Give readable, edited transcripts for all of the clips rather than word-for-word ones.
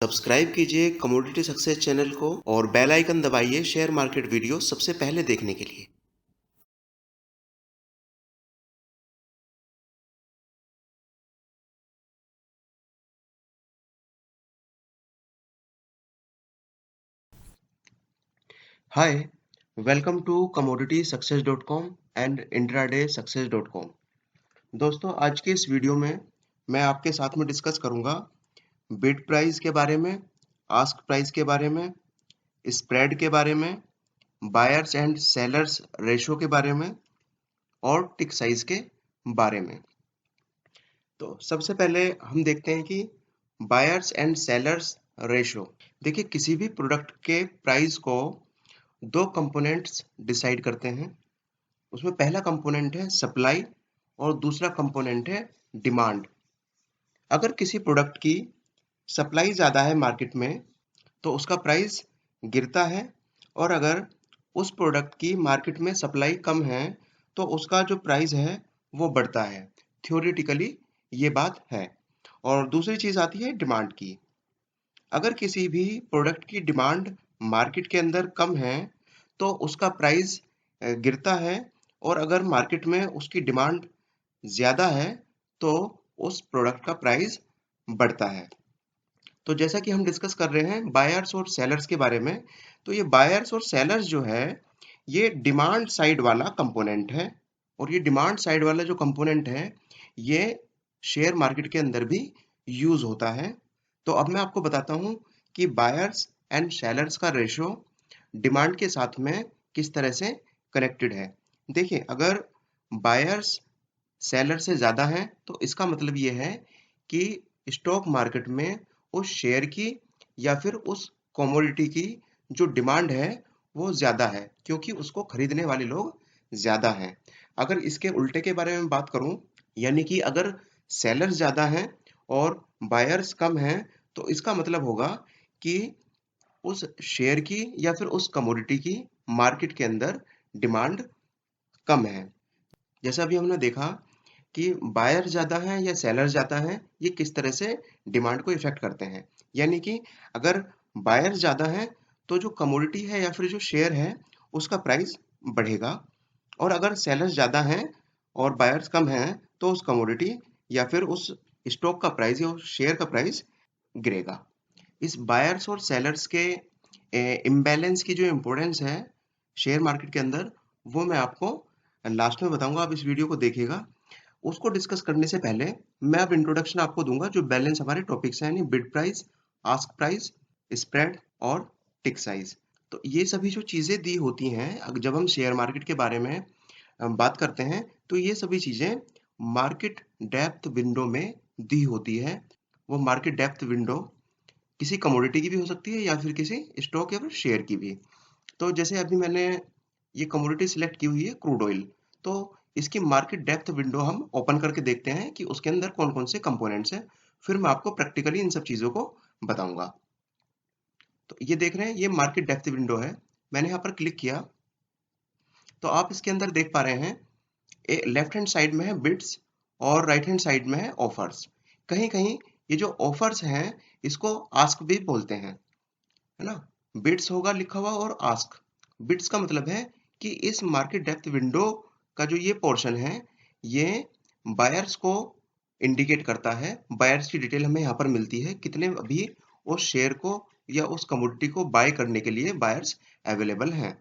Subscribe कीजिए commodity success channel को और बेल आइकन दबाइए शेयर मार्केट वीडियो सबसे पहले देखने के लिए। Hi, welcome to commodityssuccess.com and intradaysuccess.com। दोस्तों, आज के इस वीडियो में मैं आपके साथ में डिस्कस करूंगा बिड प्राइस के बारे में, आस्क प्राइस के बारे में, स्प्रेड के बारे में, बायर्स एंड सेलर्स रेशो के बारे में और टिक साइज के बारे में। तो सबसे पहले हम देखते हैं कि बायर्स एंड सेलर्स रेशो। देखिए, किसी भी प्रोडक्ट के प्राइस को दो कंपोनेंट्स डिसाइड करते हैं। उसमें पहला कंपोनेंट है सप्लाई और दूसरा कंपोनेंट है डिमांड। अगर किसी प्रोडक्ट की सप्लाई ज़्यादा है मार्केट में तो उसका प्राइस गिरता है, और अगर उस प्रोडक्ट की मार्केट में सप्लाई कम है तो उसका जो प्राइस है वो बढ़ता है। थ्योरेटिकली ये बात है। और दूसरी चीज़ आती है डिमांड की। अगर किसी भी प्रोडक्ट की डिमांड मार्केट के अंदर कम है तो उसका प्राइस गिरता है, और अगर मार्केट में उसकी डिमांड ज़्यादा है तो उस प्रोडक्ट का प्राइस बढ़ता है। तो जैसा कि हम डिस्कस कर रहे हैं बायर्स और सेलर्स के बारे में, तो ये बायर्स और सेलर्स जो है ये डिमांड साइड वाला कंपोनेंट है, और ये डिमांड साइड वाला जो कंपोनेंट है ये शेयर मार्केट के अंदर भी यूज होता है। तो अब मैं आपको बताता हूँ कि बायर्स एंड सेलर्स का रेशो डिमांड के साथ में किस तरह से कनेक्टेड है। देखिए, अगर बायर्स सेलर से ज़्यादा है तो इसका मतलब ये है कि स्टॉक मार्केट में उस शेयर की या फिर उस कमोडिटी की जो डिमांड है वो ज़्यादा है, क्योंकि उसको खरीदने वाले लोग ज़्यादा हैं। अगर इसके उल्टे के बारे में बात करूं, यानी कि अगर सेलर्स ज़्यादा हैं और बायर्स कम हैं, तो इसका मतलब होगा कि उस शेयर की या फिर उस कमोडिटी की मार्केट के अंदर डिमांड कम है। जैसा अभी हमने देखा कि बायर ज़्यादा है या सेलर ज़्यादा है, ये किस तरह से डिमांड को इफेक्ट करते हैं। यानी कि अगर बायर ज़्यादा है तो जो कमोडिटी है या फिर जो शेयर है उसका प्राइस बढ़ेगा, और अगर सेलर्स ज़्यादा हैं और बायर्स कम हैं तो उस कमोडिटी या फिर उस स्टॉक का प्राइस या उस शेयर का प्राइस गिरेगा। इस बायर्स और सेलर्स के इम्बैलेंस की जो इम्पोर्टेंस है शेयर मार्केट के अंदर, वो मैं आपको लास्ट में बताऊंगा। आप इस वीडियो को देखिएगा। उसको डिस्कस करने से पहले मैं अब इंट्रोडक्शन आपको दूंगा जो बैलेंस हमारे टॉपिक्स हैं, यानी bid price, ask price, spread और टिक साइज। तो ये सभी जो चीजें दी होती हैं जब हम शेयर मार्केट के बारे में बात करते हैं, तो ये सभी चीजें मार्केट डेप्थ विंडो में दी होती है। वो मार्केट डेप्थ विंडो किसी कमोडिटी की भी हो सकती है या फिर किसी स्टॉक या फिर शेयर की भी। तो जैसे अभी मैंने ये कमोडिटी सिलेक्ट की हुई है क्रूड ऑयल, तो इसकी मार्केट डेप्थ विंडो हम ओपन करके देखते हैं कि उसके अंदर कौन कौन से कंपोनेंट्स हैं। फिर मैं आपको प्रैक्टिकली इन सब चीजों को बताऊंगा। तो ये देख रहे हैं, ये मार्केट डेप्थ विंडो है। मैंने यहाँ पर क्लिक किया तो आप इसके अंदर देख पा रहे हैं लेफ्ट हैंड साइड में है बिड्स और राइट हैंड साइड में है ऑफर्स। कहीं कहीं ये जो ऑफर्स हैं इसको आस्क भी बोलते हैं, है ना। बिड्स होगा लिखा हुआ और आस्क। बिड्स का मतलब है कि इस मार्केट डेप्थ विंडो का जो ये पोर्शन है ये बायर्स को इंडिकेट करता है। बायर्स की डिटेल हमें यहाँ पर मिलती है, कितने अभी उस शेयर को या उस कमोडिटी को बाय करने के लिए बायर्स अवेलेबल हैं।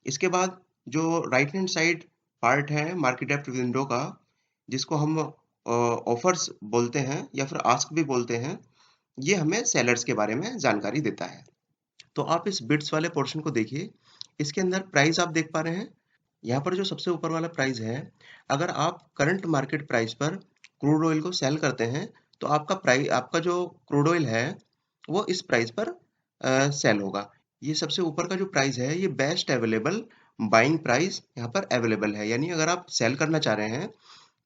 इसके बाद जो राइट हैंड साइड पार्ट है मार्केट डेप्थ विंडो का, जिसको हम ऑफर्स बोलते हैं या फिर आस्क भी बोलते हैं, ये हमें सेलर्स के बारे में जानकारी देता है। तो आप इस बिड्स वाले पोर्शन को देखिए। इसके अंदर प्राइस आप देख पा रहे हैं। यहाँ पर जो सबसे ऊपर वाला प्राइस है, अगर आप करंट मार्केट प्राइस पर क्रूड ऑयल को सेल करते हैं तो आपका जो क्रूड ऑयल है वो इस प्राइस पर सेल होगा। ये सबसे ऊपर का जो प्राइस है ये बेस्ट अवेलेबल बाइंग प्राइस यहाँ पर अवेलेबल है, यानी अगर आप सेल करना चाह रहे हैं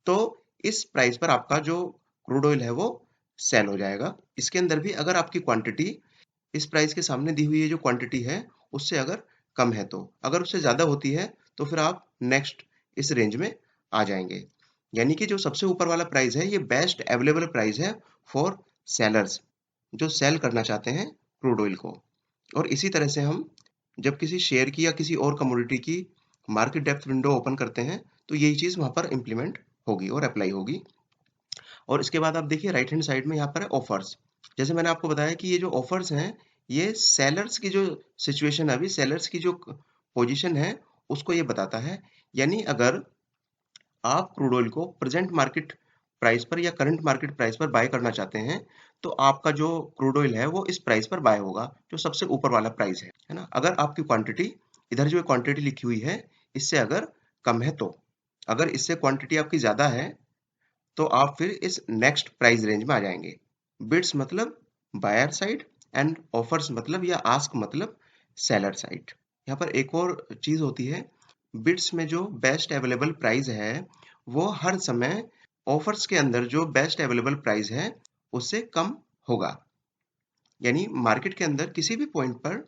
तो इस प्राइस पर आपका जो क्रूड ऑयल है वो सेल हो जाएगा। इसके अंदर भी अगर आपकी क्वांटिटी इस प्राइस के सामने दी हुई ये जो क्वांटिटी है उससे अगर कम है, तो अगर उससे ज्यादा होती है तो फिर आप नेक्स्ट इस रेंज में आ जाएंगे। यानी कि जो सबसे ऊपर वाला प्राइस है ये बेस्ट अवेलेबल प्राइस है फॉर सेलर्स। जो सेल करना चाहते हैं क्रूड ऑयल को। और इसी तरह से हम जब किसी शेयर की या किसी और कमोडिटी की मार्केट डेप्थ विंडो ओपन करते हैं तो यही चीज वहां पर इंप्लीमेंट होगी और अप्लाई होगी। और इसके बाद आप देखिए राइट हैंड साइड में यहाँ पर है ऑफर्स। जैसे मैंने आपको बताया कि ये जो ऑफर्स हैं ये सेलर्स की जो सिचुएशन है, अभी सेलर्स की जो पोजीशन है उसको ये बताता है। यानी अगर आप क्रूड ऑयल को प्रेजेंट मार्केट प्राइस पर या करंट मार्केट प्राइस पर बाय करना चाहते हैं तो आपका जो क्रूड ऑयल है वो इस प्राइस पर बाय होगा, जो सबसे ऊपर वाला प्राइस है ना। अगर आपकी क्वांटिटी, इधर जो क्वांटिटी लिखी हुई है इससे अगर कम है तो, अगर इससे क्वांटिटी आपकी ज्यादा है तो आप फिर इस नेक्स्ट प्राइस रेंज में आ जाएंगे। बिड्स मतलब बायर साइड एंड ऑफर्स मतलब या आस्क मतलब सेलर साइड। यहाँ पर एक और चीज होती है, बिड्स में जो बेस्ट अवेलेबल प्राइस है वो हर समय ऑफर्स के अंदर जो बेस्ट अवेलेबल प्राइस है उससे कम होगा। यानी मार्केट के अंदर किसी भी पॉइंट पर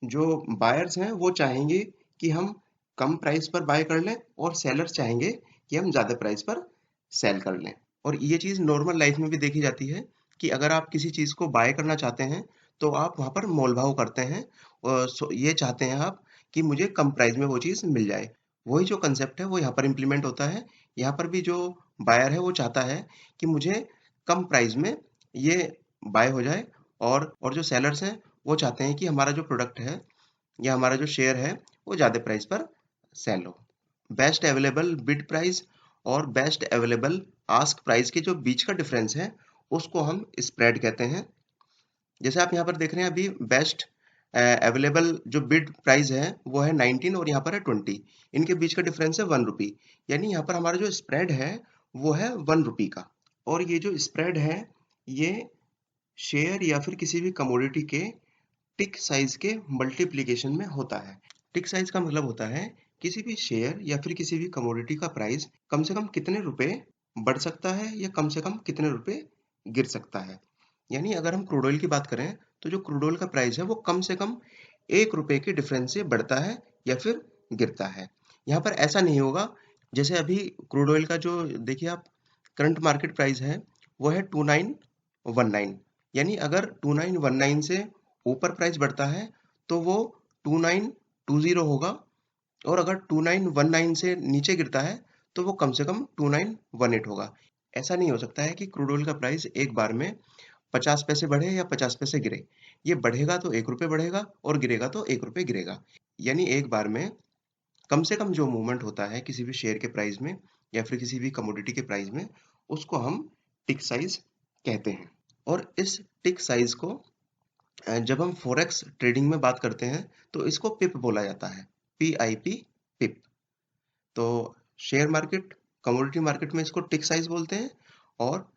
जो बायर्स हैं वो चाहेंगे कि हम कम प्राइस पर बाय कर लें और सेलर्स चाहेंगे कि हम ज्यादा प्राइस पर सेल कर लें। और ये चीज नॉर्मल लाइफ में भी देखी जाती है कि अगर आप किसी चीज को बाय करना चाहते हैं तो आप वहां पर मोल भाव करते हैं और ये चाहते हैं आप कि मुझे कम प्राइस में वो चीज मिल जाए। वही जो कंसेप्ट है वो यहाँ पर इम्प्लीमेंट होता है। यहाँ पर भी जो बायर है वो चाहता है कि मुझे कम प्राइस में ये बाय हो जाए, और जो सेलर्स हैं वो चाहते हैं कि हमारा जो प्रोडक्ट है या हमारा जो शेयर है वो ज्यादा प्राइस पर सेल हो। बेस्ट अवेलेबल बिड प्राइस और बेस्ट अवेलेबल आस्क प्राइस के जो बीच का डिफरेंस है उसको हम स्प्रेड कहते हैं। जैसे आप यहाँ पर देख रहे हैं अभी बेस्ट अवेलेबल जो बिड प्राइस है वो है 19 और यहाँ पर है 20, इनके बीच का डिफरेंस है 1 रुपी। यानी यहाँ पर हमारा जो स्प्रेड है वो है 1 रुपी का। और ये जो स्प्रेड है ये शेयर या फिर किसी भी कमोडिटी के टिक साइज के मल्टीप्लिकेशन में होता है। टिक साइज का मतलब होता है किसी भी शेयर या फिर किसी भी कमोडिटी का प्राइस कम से कम कितने रुपए बढ़ सकता है या कम से कम कितने रुपए गिर सकता है। यानी अगर हम क्रूड ऑयल की बात करें तो जो क्रूड ऑयल का प्राइस है वो कम से कम 1 रुपए के डिफरेंस से बढ़ता है या फिर गिरता है। यहाँ पर ऐसा नहीं होगा। जैसे अभी क्रूड ऑयल का जो देखिए आप करंट मार्केट प्राइस है वो है 2919। यानी अगर 2919 से ऊपर प्राइस बढ़ता है तो वो 2920 होगा, और अगर 2919 से नीचे गिरता है तो वो कम से कम 2918 होगा। ऐसा नहीं हो सकता है कि क्रूड ऑयल का प्राइस एक बार में 50 पैसे बढ़े या 50 पैसे गिरे। ये बढ़ेगा तो 1 रुपए बढ़ेगा और गिरेगा तो 1 रुपए गिरेगा। यानी एक बार में कम से कम जो मूवमेंट होता है किसी भी शेयर के प्राइस में या फिर किसी भी कमोडिटी के प्राइस में उसको हम टिक साइज कहते हैं। और इस टिक साइज को जब हम फॉरेक्स ट्रेडिंग में बात करते हैं तो इसको पिप बोला जाता है, PIP, पिप। तो शेयर मार्केट, कमोडिटी मार्केट में इसको टिक साइज बोलते हैं और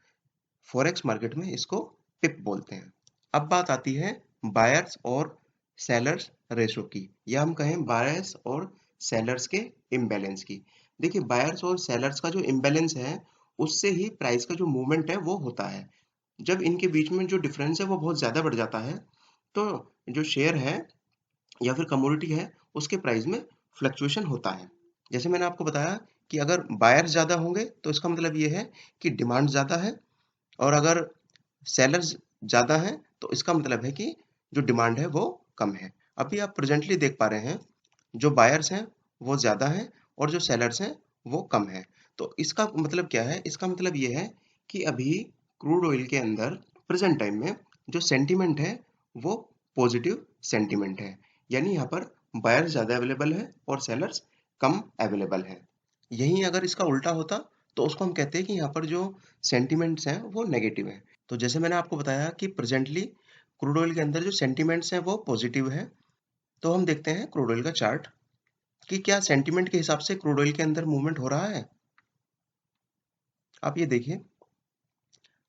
फॉरेक्स मार्केट में इसको पिप बोलते हैं। अब बात आती है बायर्स और सेलर्स रेशो की, या हम कहें बायर्स और सेलर्स के इम्बैलेंस की। देखिए बायर्स और सेलर्स का जो इम्बैलेंस है उससे ही प्राइस का जो मूवमेंट है वो होता है। जब इनके बीच में जो डिफरेंस है वो बहुत ज्यादा बढ़ जाता है तो जो शेयर है या फिर कमोडिटी है उसके प्राइस में फ्लक्चुएशन होता है। जैसे मैंने आपको बताया कि अगर बायर्स ज्यादा होंगे तो इसका मतलब ये है कि डिमांड ज्यादा है, और अगर सेलर्स ज्यादा हैं तो इसका मतलब है कि जो डिमांड है वो कम है। अभी आप प्रेजेंटली देख पा रहे हैं जो बायर्स हैं वो ज्यादा हैं और जो सेलर्स हैं वो कम है। तो इसका मतलब क्या है, इसका मतलब ये है कि अभी क्रूड ऑयल के अंदर प्रेजेंट टाइम में जो सेंटीमेंट है वो पॉजिटिव सेंटीमेंट है। यानी यहाँ पर बायर्स ज्यादा अवेलेबल है और सेलर्स कम अवेलेबल है। यही अगर इसका उल्टा होता तो उसको हम कहते हैं कि यहाँ पर जो सेंटीमेंट्स हैं वो नेगेटिव है। तो जैसे मैंने आपको बताया कि प्रेजेंटली क्रूड ऑयल के अंदर जो सेंटीमेंट्स हैं वो पॉजिटिव है। तो हम देखते हैं क्रूड ऑयल का चार्ट कि क्या सेंटीमेंट के हिसाब से क्रूड ऑयल के अंदर मूवमेंट हो रहा है। आप ये देखिए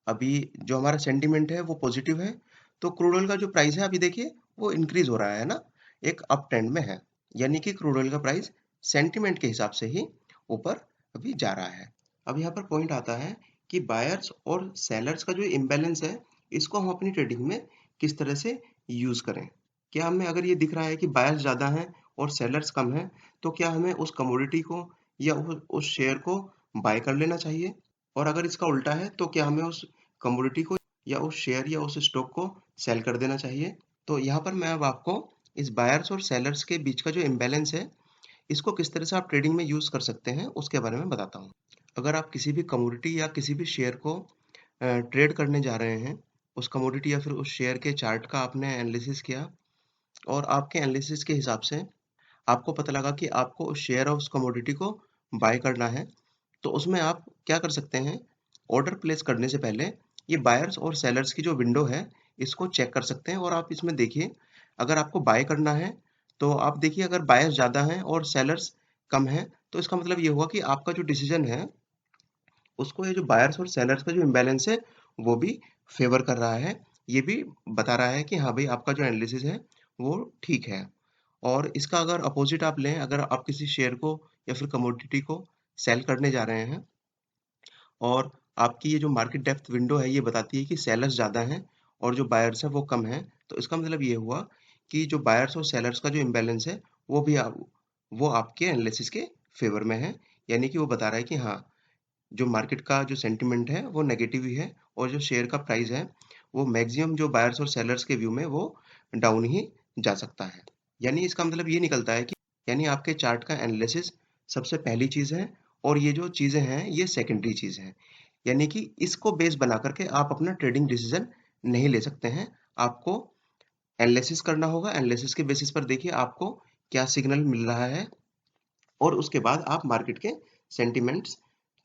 अभी जो हमारा सेंटीमेंट है वो पॉजिटिव है तो क्रूड ऑयल का जो प्राइस है अभी देखिए वो इंक्रीज हो रहा है ना, एक अप ट्रेंड में है। यानी कि क्रूड ऑयल का प्राइस सेंटीमेंट के हिसाब से ही ऊपर अभी जा रहा है। अब यहाँ पर पॉइंट आता है कि बायर्स और सेलर्स का जो इम्बैलेंस है इसको हम अपनी ट्रेडिंग में किस तरह से यूज करें। क्या हमें अगर ये दिख रहा है कि बायर्स ज्यादा हैं और सेलर्स कम हैं तो क्या हमें उस कमोडिटी को या उस शेयर को बाय कर लेना चाहिए, और अगर इसका उल्टा है तो क्या हमें उस कमोडिटी को या उस शेयर या उस स्टॉक को सेल कर देना चाहिए। तो यहाँ पर मैं अब आपको इस बायर्स और सेलर्स के बीच का जो इम्बैलेंस है, इसको किस तरह से आप ट्रेडिंग में यूज़ कर सकते हैं, उसके बारे में बताता हूँ। अगर आप किसी भी कमोडिटी या किसी भी शेयर को ट्रेड करने जा रहे हैं, उस कमोडिटी या फिर उस शेयर के चार्ट का आपने एनालिसिस किया और आपके एनालिसिस के हिसाब से आपको पता लगा कि आपको उस शेयर और उस कमोडिटी को बाय करना है, तो उसमें आप क्या कर सकते हैं, ऑर्डर प्लेस करने से पहले ये बायर्स और सेलर्स की जो विंडो है, इसको चेक कर सकते हैं और आप इसमें देखिए, अगर आपको बाय करना है, तो आप देखिए अगर बायर्स ज़्यादा हैं और सेलर्स कम हैं, तो इसका मतलब ये हुआ कि आपका जो डिसीजन है, उसको ये जो बायर्स और सेलर्स का जो इम्बैलेंस है, वो भी फेवर कर रहा है। ये भी बता रहा है कि हाँ भाई, आपका जो एनालिसिस है, वो ठीक है। और इसका अगर अपोजिट आप लें, अगर आप किसी शेयर को या फिर कमोडिटी को सेल करने जा रहे हैं और आपकी ये जो मार्केट डेप्थ विंडो है, ये बताती है कि सेलर्स ज़्यादा हैं और जो बायर्स हैं वो कम हैं, तो इसका मतलब ये हुआ कि जो बायर्स और सेलर्स का जो इम्बैलेंस है, वो भी वो आपके एनालिसिस के फेवर में है। यानी कि वो बता रहा है कि हाँ, जो मार्केट का जो सेंटिमेंट है वो नेगेटिव ही है और जो शेयर का प्राइस है, वो मैक्सिमम जो बायर्स और सेलर्स के व्यू में वो डाउन ही जा सकता है। यानी इसका मतलब ये निकलता है कि यानी आपके चार्ट का एनालिसिस सबसे पहली चीज़ है और ये जो चीज़ें हैं, ये सेकेंडरी चीज़ है। यानी कि इसको बेस बना करके आप अपना ट्रेडिंग डिसीजन नहीं ले सकते हैं। आपको एनालिसिस करना होगा। एनालिसिस के बेसिस पर देखिए आपको क्या सिग्नल मिल रहा है और उसके बाद आप मार्केट के सेंटिमेंट्स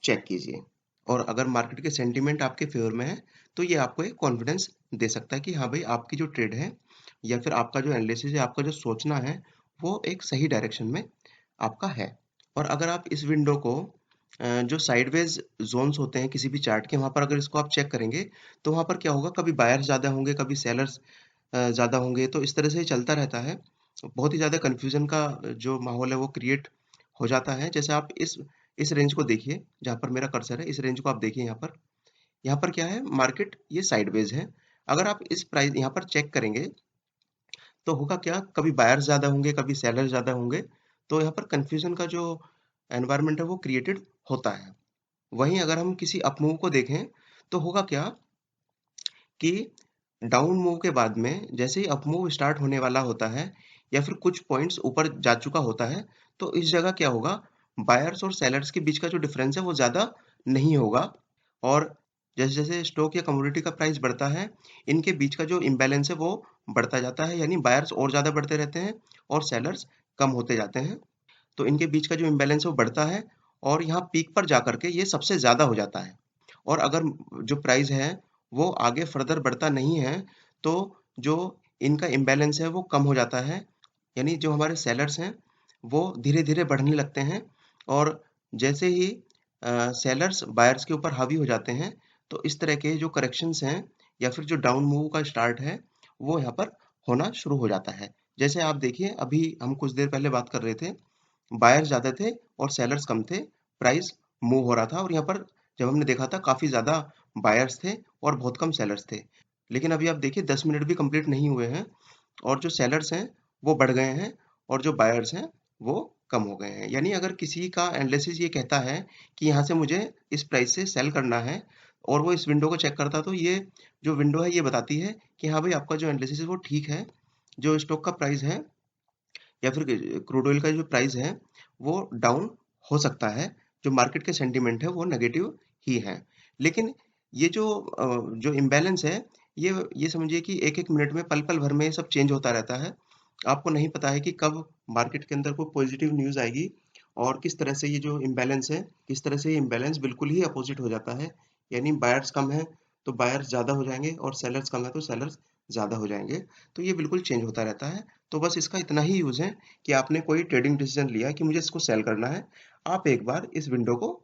चेक कीजिए। और अगर मार्केट के सेंटिमेंट आपके फेवर में है, तो ये आपको एक कॉन्फिडेंस दे सकता है कि हाँ भाई, आपकी जो ट्रेड है या फिर आपका जो एनालिसिस है, आपका जो सोचना है, वो एक सही डायरेक्शन में आपका है। और अगर आप इस विंडो को जो साइडवेज जोन्स होते हैं किसी भी चार्ट के, वहाँ पर अगर इसको आप चेक करेंगे, तो वहाँ पर क्या होगा, कभी बायर्स ज़्यादा होंगे, कभी सेलर्स ज़्यादा होंगे, तो इस तरह से ही चलता रहता है। बहुत ही ज़्यादा कन्फ्यूजन का जो माहौल है वो क्रिएट हो जाता है। जैसे आप इस रेंज को देखिए, जहाँ पर मेरा कर्सर है, इस रेंज को आप देखिए यहाँ पर क्या है, मार्केट ये साइडवेज है। अगर आप इस प्राइस यहाँ पर चेक करेंगे, तो होगा क्या, कभी बायर्स ज़्यादा होंगे, कभी सेलर ज़्यादा होंगे, तो यहाँ पर कन्फ्यूजन का जो एनवायरनमेंट है वो क्रिएटेड होता है। वहीं अगर हम किसी अपमूव को देखें, तो होगा क्या कि डाउन मूव के बाद में जैसे ही अप मूव स्टार्ट होने वाला होता है या फिर कुछ पॉइंट्स ऊपर जा चुका होता है, तो इस जगह क्या होगा, बायर्स और सेलर्स के बीच का जो डिफरेंस है वो ज़्यादा नहीं होगा। और जैसे जैसे स्टॉक या कमोडिटी का प्राइस बढ़ता है, इनके बीच का जो इम्बैलेंस है वो बढ़ता जाता है। यानी बायर्स और ज़्यादा बढ़ते रहते हैं और सेलर्स कम होते जाते हैं। तो इनके बीच का जो इम्बैलेंस है वो बढ़ता है और यहाँ पीक पर जाकर के ये सबसे ज़्यादा हो जाता है। और अगर जो प्राइस है वो आगे फर्दर बढ़ता नहीं है, तो जो इनका इम्बैलेंस है वो कम हो जाता है। यानी जो हमारे सेलर्स हैं वो धीरे धीरे बढ़ने लगते हैं और जैसे ही सेलर्स बायर्स के ऊपर हावी हो जाते हैं, तो इस तरह के जो करेक्शंस हैं या फिर जो डाउन मूव का स्टार्ट है, वो यहाँ पर होना शुरू हो जाता है। जैसे आप देखिए, अभी हम कुछ देर पहले बात कर रहे थे, बायर्स ज़्यादा थे और सेलर्स कम थे, प्राइस मूव हो रहा था और यहाँ पर जब हमने देखा था, काफ़ी ज़्यादा बायर्स थे और बहुत कम सेलर्स थे। लेकिन अभी आप देखिए 10 मिनट भी कंप्लीट नहीं हुए हैं और जो सेलर्स हैं वो बढ़ गए हैं और जो बायर्स हैं वो कम हो गए हैं। यानी अगर किसी का एनालिसिस ये कहता है कि यहाँ से मुझे इस प्राइस से सेल करना है और वो इस विंडो को चेक करता, तो ये जो विंडो है ये बताती है कि हाँ भाई, आपका जो एनालिसिस है वो ठीक है। जो स्टॉक का प्राइस है या फिर क्रूड ऑयल का जो प्राइस है वो डाउन हो सकता है, जो मार्केट के सेंटीमेंट है वो नेगेटिव ही है। लेकिन ये जो इम्बैलेंस है, ये समझिए कि एक एक मिनट में, पल पल भर में ये सब चेंज होता रहता है। आपको नहीं पता है कि कब मार्केट के अंदर कोई पॉजिटिव न्यूज़ आएगी और किस तरह से ये जो इम्बैलेंस है, किस तरह से ये इम्बैलेंस बिल्कुल ही अपोजिट हो जाता है। यानी बायर्स कम है तो बायर्स ज़्यादा हो जाएंगे और सेलर्स कम है तो सेलर्स ज़्यादा हो जाएंगे। तो ये बिल्कुल चेंज होता रहता है। तो बस इसका इतना ही यूज़ है कि आपने कोई ट्रेडिंग डिसीजन लिया कि मुझे इसको सेल करना है, आप एक बार इस विंडो को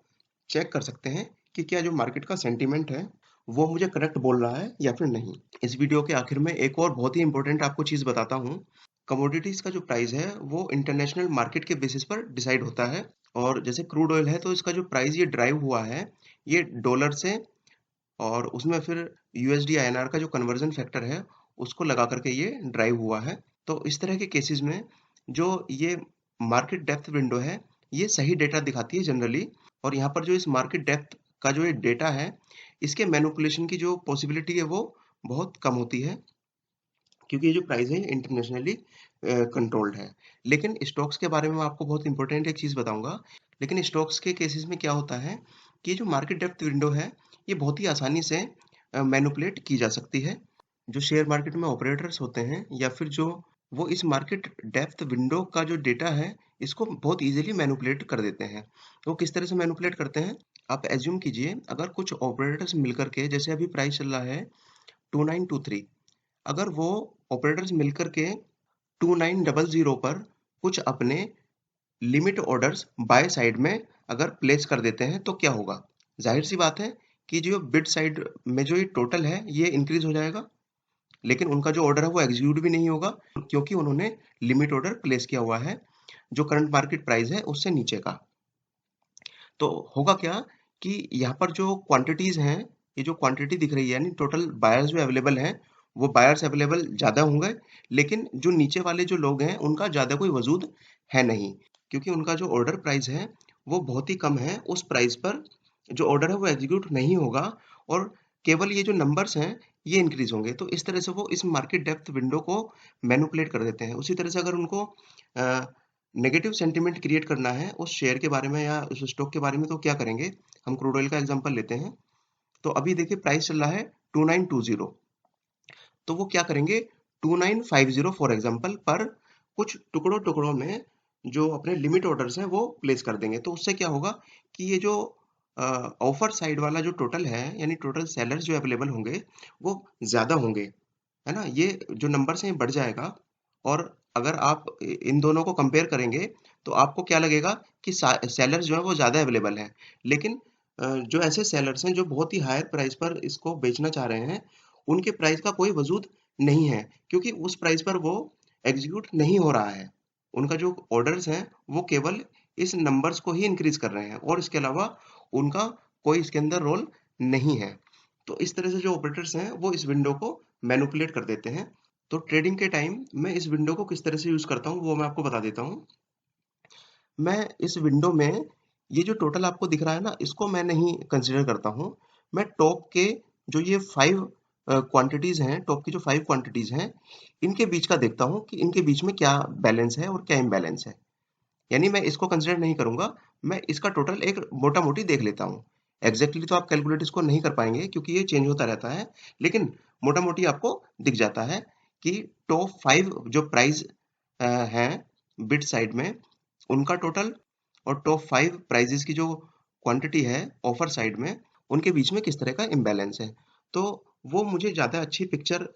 चेक कर सकते हैं कि क्या जो मार्केट का सेंटीमेंट है वो मुझे करेक्ट बोल रहा है या फिर नहीं। इस वीडियो के आखिर में एक और बहुत ही इंपॉर्टेंट आपको चीज़ बताता हूँ। कमोडिटीज का जो प्राइस है वो इंटरनेशनल मार्केट के बेसिस पर डिसाइड होता है। और जैसे क्रूड ऑयल है, तो इसका जो प्राइस ये ड्राइव हुआ है, ये डॉलर से, और उसमें फिर यूएसडी आईएनआर का जो कन्वर्जन फैक्टर है उसको लगा करके ये ड्राइव हुआ है। तो इस तरह के केसेस में जो ये मार्केट डेप्थ विंडो है, ये सही डेटा दिखाती है जनरली। और यहाँ पर जो इस मार्केट डेप्थ का जो ये डेटा है, इसके मैनिपुलेशन की जो पॉसिबिलिटी है वो बहुत कम होती है, क्योंकि ये जो प्राइस है इंटरनेशनली कंट्रोल्ड है। लेकिन स्टॉक्स के बारे में मैं आपको बहुत इंपॉर्टेंट एक चीज़ बताऊंगा। लेकिन स्टॉक्स के केसेस में क्या होता है कि जो मार्केट डेप्थ विंडो है ये बहुत ही आसानी से मैनिपुलेट की जा सकती है। जो शेयर मार्केट में ऑपरेटर्स होते हैं या फिर जो वो इस मार्केट डेप्थ विंडो का जो डेटा है इसको बहुत इजीली मैनिपुलेट कर देते हैं। तो किस तरह से मैनिपुलेट करते हैं, आप एज्यूम कीजिए अगर कुछ ऑपरेटर्स मिलकर के, जैसे अभी प्राइस चल रहा है 2923, अगर वो ऑपरेटर्स मिलकर के 2900 पर कुछ अपने लिमिट ऑर्डर्स बाय साइड में अगर प्लेस कर देते हैं तो क्या होगा। जाहिर सी बात है कि जो बिड साइड में जो ये टोटल है ये इंक्रीज हो जाएगा, लेकिन उनका जो ऑर्डर है वो एग्जीक्यूट भी नहीं होगा, क्योंकि उन्होंने लिमिट ऑर्डर प्लेस किया हुआ है जो करंट मार्केट प्राइस है उससे नीचे का। तो होगा क्या कि यहाँ पर जो क्वांटिटीज हैं, ये जो क्वांटिटी दिख रही है यानी टोटल बायर्स जो अवेलेबल हैं वो बायर्स अवेलेबल ज्यादा होंगे, लेकिन जो नीचे वाले जो लोग हैं उनका ज्यादा कोई वजूद है नहीं, क्योंकि उनका जो ऑर्डर प्राइस है वो बहुत ही कम है। उस प्राइस पर जो ऑर्डर है वो एग्जीक्यूट नहीं होगा और केवल ये जो नंबर्स हैं ये इंक्रीज होंगे। तो इस तरह से वो इस मार्केट डेप्थ विंडो को मैनिपुलेट कर देते हैं। उसी तरह से अगर उनको नेगेटिव सेंटिमेंट क्रिएट करना है उस शेयर के बारे में या उस स्टॉक के बारे में, तो क्या करेंगे, हम क्रूड ऑयल का एग्जांपल लेते हैं। तो अभी देखिए प्राइस चल रहा है 2920, तो वो क्या करेंगे 2950 फॉर एग्जांपल पर कुछ टुकड़ों टुकड़ों में जो अपने लिमिट ऑर्डर्स हैं वो प्लेस कर देंगे। तो उससे क्या होगा कि ये जो ऑफर साइड वाला जो टोटल है यानी टोटल सेलर्स जो अवेलेबल होंगे वो ज्यादा होंगे, है ना। ये जो नंबर है ये बढ़ जाएगा। और अगर आप इन दोनों को कंपेयर करेंगे तो आपको क्या लगेगा कि सेलर्स जो है वो ज्यादा अवेलेबल है, लेकिन जो ऐसे सेलर्स हैं जो बहुत ही हायर प्राइस पर इसको बेचना चाह रहे हैं उनके प्राइस का कोई वजूद नहीं है, क्योंकि उस प्राइस पर वो एग्जीक्यूट नहीं हो रहा है। उनका जो ऑर्डर्स हैं वो केवल इस नंबर्स को ही इंक्रीज कर रहे हैं और इसके अलावा उनका कोई इसके अंदर रोल नहीं है। तो इस तरह से जो ऑपरेटर्स हैं वो इस विंडो को मैनिपुलेट कर देते हैं। तो ट्रेडिंग के टाइम मैं इस विंडो को किस तरह से यूज करता हूँ वो मैं आपको बता देता हूँ। मैं इस विंडो में ये जो टोटल आपको दिख रहा है ना इसको मैं नहीं कंसिडर करता हूँ। मैं टॉप के जो ये 5 क्वांटिटीज हैं, टॉप की जो 5 क्वांटिटीज हैं इनके बीच का देखता हूँ कि इनके बीच में क्या बैलेंस है और क्या इम्बैलेंस है। यानी मैं इसको कंसिडर नहीं करूंगा, मैं इसका टोटल एक मोटा मोटी देख लेता हूँ। एग्जैक्टली तो आप कैलकुलेट इसको नहीं कर पाएंगे क्योंकि ये चेंज होता रहता है, लेकिन मोटा मोटी आपको दिख जाता है कि टॉप 5 जो प्राइस हैं बिड साइड में उनका टोटल और टॉप 5 प्राइजेस की जो क्वांटिटी है ऑफर साइड में उनके बीच में किस तरह का इम्बैलेंस है। तो वो मुझे ज़्यादा अच्छी पिक्चर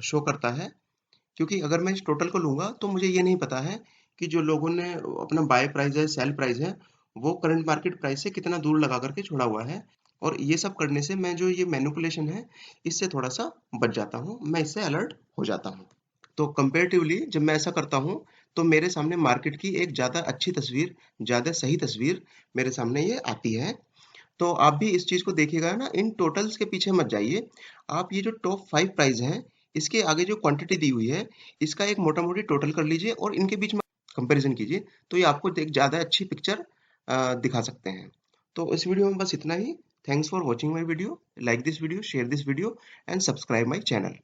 शो करता है, क्योंकि अगर मैं इस टोटल को लूंगा तो मुझे ये नहीं पता है कि जो लोगों ने अपना बाय प्राइस है सेल प्राइस है वो करंट मार्केट प्राइस से कितना दूर लगा करके छोड़ा हुआ है। और ये सब करने से मैं जो ये मैनिपुलेशन है इससे थोड़ा सा बच जाता हूँ, मैं इससे अलर्ट हो जाता हूँ। तो कंपेरेटिवली जब मैं ऐसा करता हूँ तो मेरे सामने मार्केट की एक ज़्यादा अच्छी तस्वीर, ज़्यादा सही तस्वीर मेरे सामने ये आती है। तो आप भी इस चीज़ को देखिएगा ना, इन टोटल्स के पीछे मत जाइए। आप ये जो टॉप 5 प्राइस हैं इसके आगे जो क्वांटिटी दी हुई है इसका एक मोटा मोटी टोटल कर लीजिए और इनके बीच में कंपैरिजन कीजिए, तो ये आपको एक ज़्यादा अच्छी पिक्चर दिखा सकते हैं। तो इस वीडियो में बस इतना ही। Thanks for watching my video. Like this video, share this video and subscribe my channel.